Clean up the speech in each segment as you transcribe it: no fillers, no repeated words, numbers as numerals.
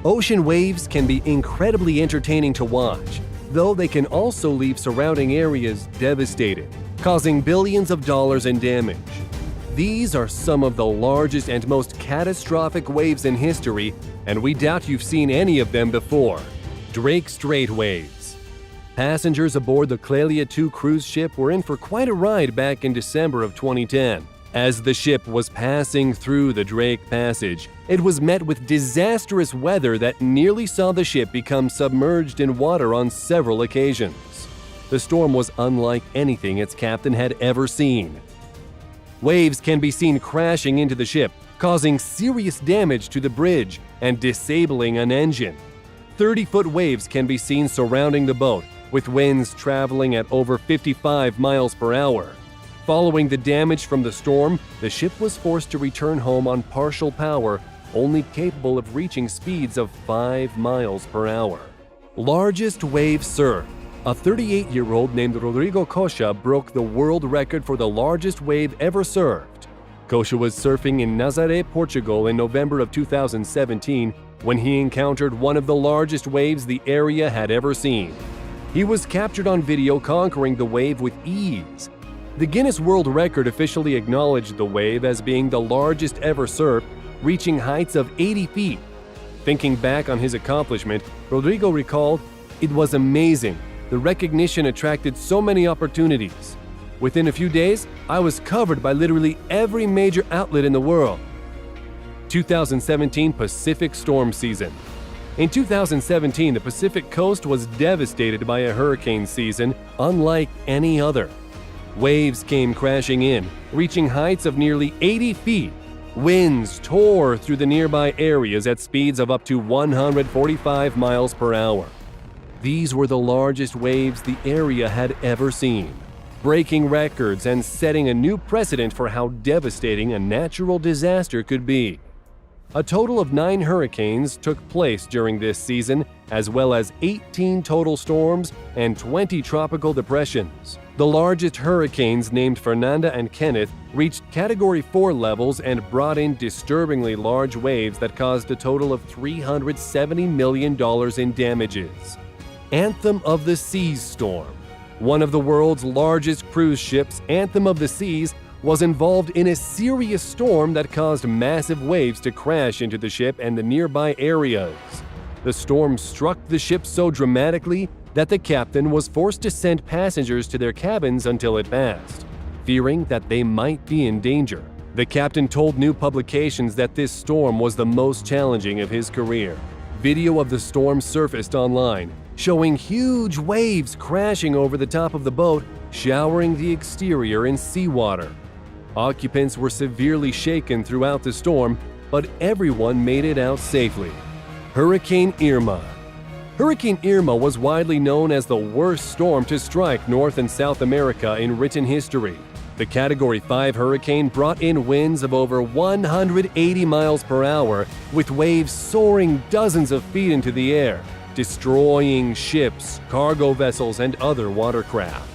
Ocean waves can be incredibly entertaining to watch, though they can also leave surrounding areas devastated, causing billions of dollars in damage. These are some of the largest and most catastrophic waves in history, and we doubt you've seen any of them before. Drake Strait waves. Passengers aboard the Clelia II cruise ship were in for quite a ride back in December of 2010. As the ship was passing through the Drake Passage, it was met with disastrous weather that nearly saw the ship become submerged in water on several occasions. The storm was unlike anything its captain had ever seen. Waves can be seen crashing into the ship, causing serious damage to the bridge and disabling an engine. 30-foot waves can be seen surrounding the boat, with winds traveling at over 55 miles per hour. Following the damage from the storm, the ship was forced to return home on partial power, only capable of reaching speeds of 5 miles per hour. Largest wave surf. A 38-year-old named Rodrigo Coxa broke the world record for the largest wave ever surfed. Coxa was surfing in Nazaré, Portugal in November of 2017 when he encountered one of the largest waves the area had ever seen. He was captured on video conquering the wave with ease. The Guinness World Record officially acknowledged the wave as being the largest ever surfed, reaching heights of 80 feet. Thinking back on his accomplishment, Rodrigo recalled, "It was amazing. The recognition attracted so many opportunities. Within a few days, I was covered by literally every major outlet in the world." 2017 Pacific Storm Season. In 2017, the Pacific coast was devastated by a hurricane season unlike any other. Waves came crashing in, reaching heights of nearly 80 feet. Winds tore through the nearby areas at speeds of up to 145 miles per hour. These were the largest waves the area had ever seen, breaking records and setting a new precedent for how devastating a natural disaster could be. A total of 9 hurricanes took place during this season, as well as 18 total storms and 20 tropical depressions. The largest hurricanes, named Fernanda and Kenneth, reached Category 4 levels and brought in disturbingly large waves that caused a total of $370 million in damages. Anthem of the Seas storm. One of the world's largest cruise ships, Anthem of the Seas, was involved in a serious storm that caused massive waves to crash into the ship and the nearby areas. The storm struck the ship so dramatically that the captain was forced to send passengers to their cabins until it passed, fearing that they might be in danger. The captain told new publications that this storm was the most challenging of his career. Video of the storm surfaced online, showing huge waves crashing over the top of the boat, showering the exterior in seawater. Occupants were severely shaken throughout the storm, but everyone made it out safely. Hurricane Irma. Hurricane Irma was widely known as the worst storm to strike North and South America in written history. The Category 5 hurricane brought in winds of over 180 miles per hour, with waves soaring dozens of feet into the air, destroying ships, cargo vessels, and other watercraft.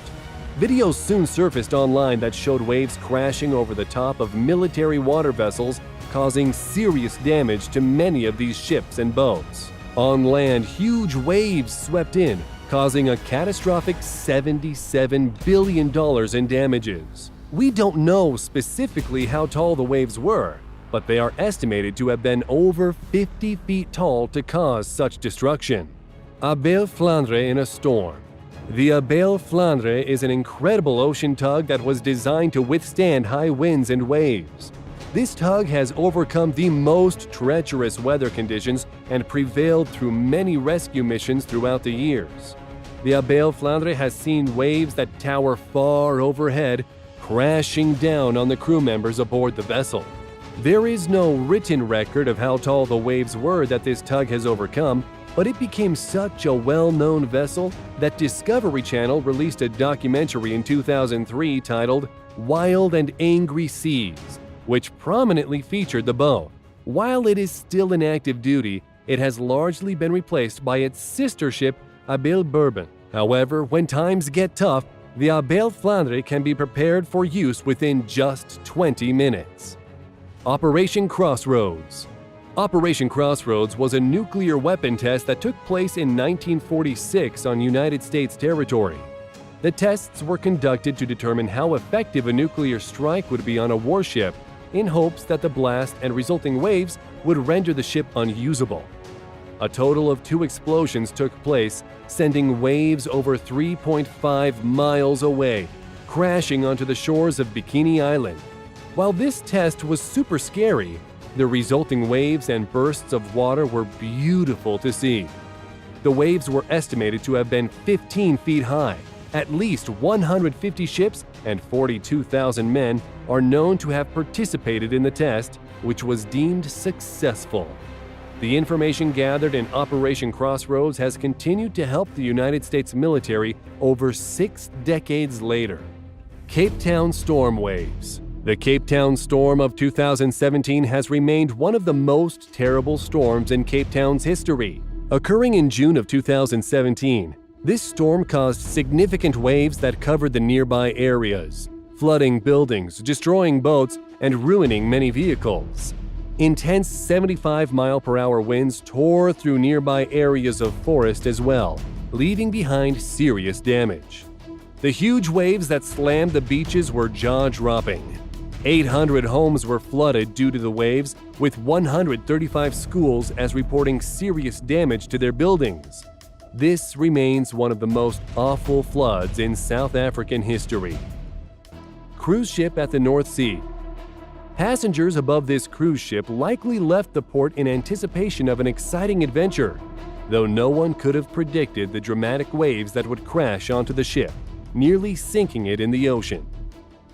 Videos soon surfaced online that showed waves crashing over the top of military water vessels, causing serious damage to many of these ships and boats. On land, huge waves swept in, causing a catastrophic $77 billion in damages. We don't know specifically how tall the waves were, but they are estimated to have been over 50 feet tall to cause such destruction. Abel Flandre in a storm. The Abel Flandre is an incredible ocean tug that was designed to withstand high winds and waves. This tug has overcome the most treacherous weather conditions and prevailed through many rescue missions throughout the years. The Abel Flandre has seen waves that tower far overhead, crashing down on the crew members aboard the vessel. There is no written record of how tall the waves were that this tug has overcome, but it became such a well-known vessel that Discovery Channel released a documentary in 2003 titled Wild and Angry Seas, which prominently featured the boat. While it is still in active duty, it has largely been replaced by its sister ship, Abel Bourbon. However, when times get tough, the Abel Flandre can be prepared for use within just 20 minutes. Operation Crossroads. Operation Crossroads was a nuclear weapon test that took place in 1946 on United States territory. The tests were conducted to determine how effective a nuclear strike would be on a warship, in hopes that the blast and resulting waves would render the ship unusable. A total of 2 explosions took place, sending waves over 3.5 miles away, crashing onto the shores of Bikini Island. While this test was super scary, the resulting waves and bursts of water were beautiful to see. The waves were estimated to have been 15 feet high. At least 150 ships and 42,000 men are known to have participated in the test, which was deemed successful. The information gathered in Operation Crossroads has continued to help the United States military over 6 decades later. Cape Town storm waves. The Cape Town storm of 2017 has remained one of the most terrible storms in Cape Town's history. Occurring in June of 2017, this storm caused significant waves that covered the nearby areas, flooding buildings, destroying boats, and ruining many vehicles. Intense 75-mile-per-hour winds tore through nearby areas of forest as well, leaving behind serious damage. The huge waves that slammed the beaches were jaw-dropping. 800 homes were flooded due to the waves, with 135 schools as reporting serious damage to their buildings. This remains one of the most awful floods in South African history. Cruise ship at the North Sea. Passengers aboard this cruise ship likely left the port in anticipation of an exciting adventure, though no one could have predicted the dramatic waves that would crash onto the ship, nearly sinking it in the ocean.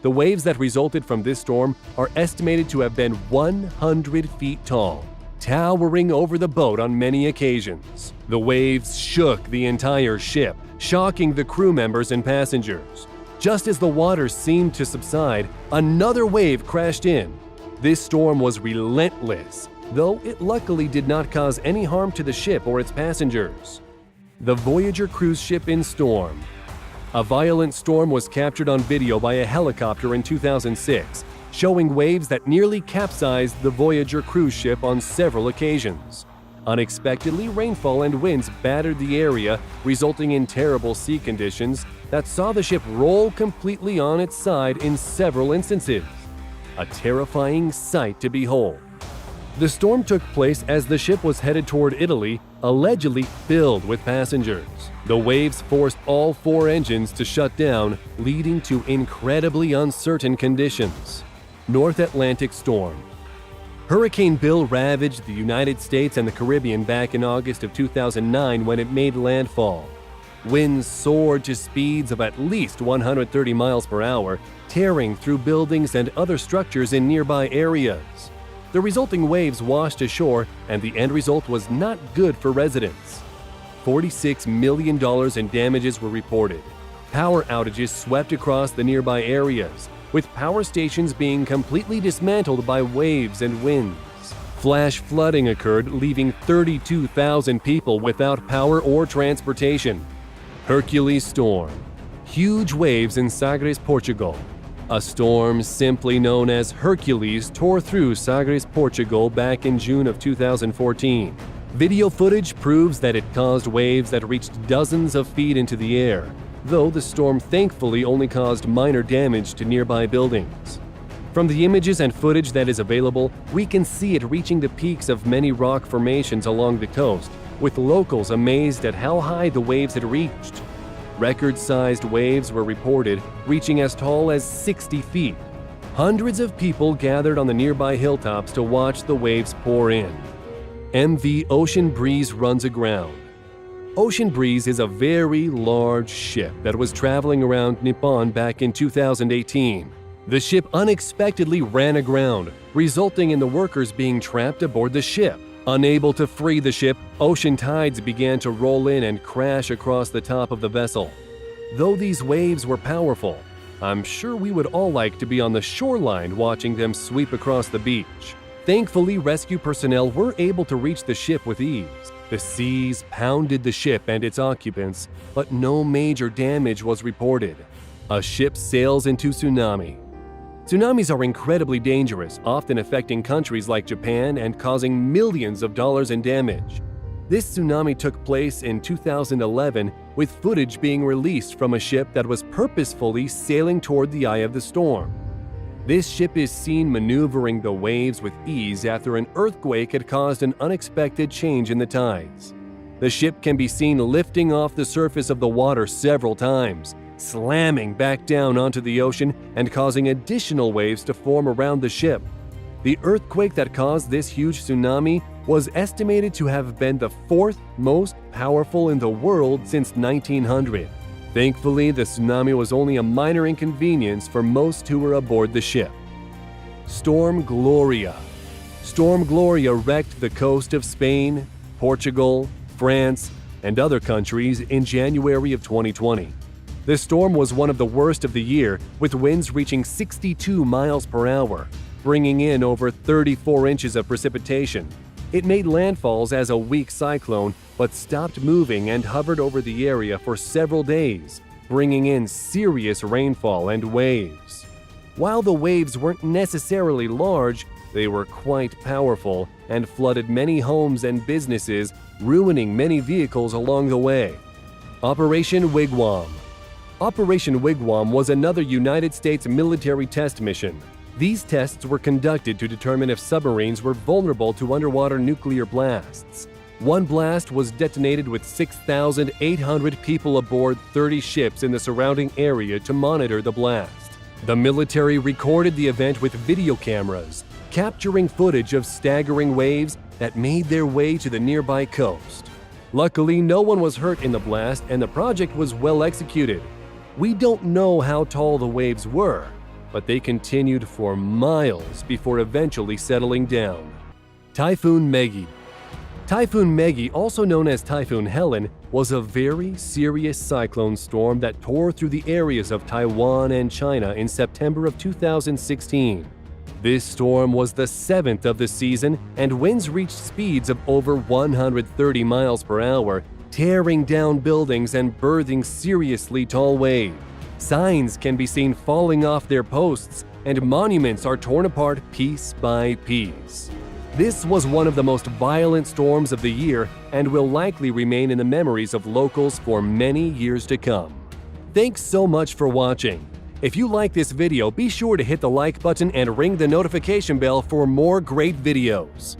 The waves that resulted from this storm are estimated to have been 100 feet tall, towering over the boat on many occasions. The waves shook the entire ship, shocking the crew members and passengers. Just as the waters seemed to subside, another wave crashed in. This storm was relentless, though it luckily did not cause any harm to the ship or its passengers. The Voyager cruise ship in storm. A violent storm was captured on video by a helicopter in 2006, showing waves that nearly capsized the Voyager cruise ship on several occasions. Unexpectedly, rainfall and winds battered the area, resulting in terrible sea conditions that saw the ship roll completely on its side in several instances. A terrifying sight to behold. The storm took place as the ship was headed toward Italy, allegedly filled with passengers. The waves forced all 4 engines to shut down, leading to incredibly uncertain conditions. North Atlantic storm. Hurricane Bill ravaged the United States and the Caribbean back in August of 2009 when it made landfall. Winds soared to speeds of at least 130 miles per hour, tearing through buildings and other structures in nearby areas. The resulting waves washed ashore, and the end result was not good for residents. $46 million in damages were reported. Power outages swept across the nearby areas, with power stations being completely dismantled by waves and winds. Flash flooding occurred, leaving 32,000 people without power or transportation. Hercules storm. Huge waves in Sagres, Portugal. A storm simply known as Hercules tore through Sagres, Portugal back in June of 2014. Video footage proves that it caused waves that reached dozens of feet into the air, though the storm thankfully only caused minor damage to nearby buildings. From the images and footage that is available, we can see it reaching the peaks of many rock formations along the coast, with locals amazed at how high the waves had reached. Record-sized waves were reported, reaching as tall as 60 feet. Hundreds of people gathered on the nearby hilltops to watch the waves pour in. MV Ocean Breeze runs aground. Ocean Breeze is a very large ship that was traveling around Nippon back in 2018. The ship unexpectedly ran aground, resulting in the workers being trapped aboard the ship. Unable to free the ship, ocean tides began to roll in and crash across the top of the vessel. Though these waves were powerful, I'm sure we would all like to be on the shoreline watching them sweep across the beach. Thankfully, rescue personnel were able to reach the ship with ease. The seas pounded the ship and its occupants, but no major damage was reported. A ship sails into tsunami. Tsunamis are incredibly dangerous, often affecting countries like Japan and causing millions of dollars in damage. This tsunami took place in 2011, with footage being released from a ship that was purposefully sailing toward the eye of the storm. This ship is seen maneuvering the waves with ease after an earthquake had caused an unexpected change in the tides. The ship can be seen lifting off the surface of the water several times, slamming back down onto the ocean and causing additional waves to form around the ship. The earthquake that caused this huge tsunami was estimated to have been the fourth most powerful in the world since 1900. Thankfully, the tsunami was only a minor inconvenience for most who were aboard the ship. Storm Gloria. Storm Gloria wrecked the coast of Spain, Portugal, France, and other countries in January of 2020. The storm was one of the worst of the year, with winds reaching 62 miles per hour, bringing in over 34 inches of precipitation. It made landfalls as a weak cyclone, but stopped moving and hovered over the area for several days, bringing in serious rainfall and waves. While the waves weren't necessarily large, they were quite powerful and flooded many homes and businesses, ruining many vehicles along the way. Operation Wigwam. Operation Wigwam was another United States military test mission. These tests were conducted to determine if submarines were vulnerable to underwater nuclear blasts. One blast was detonated with 6,800 people aboard 30 ships in the surrounding area to monitor the blast. The military recorded the event with video cameras, capturing footage of staggering waves that made their way to the nearby coast. Luckily, no one was hurt in the blast and the project was well executed. We don't know how tall the waves were, but they continued for miles before eventually settling down. Typhoon Meggy. Typhoon Meggy, also known as Typhoon Helen, was a very serious cyclone storm that tore through the areas of Taiwan and China in September of 2016. This storm was the seventh of the season, and winds reached speeds of over 130 miles per hour, tearing down buildings and birthing seriously tall waves. Signs can be seen falling off their posts, and monuments are torn apart piece by piece. This was one of the most violent storms of the year and will likely remain in the memories of locals for many years to come. Thanks so much for watching. If you like this video, be sure to hit the like button and ring the notification bell for more great videos.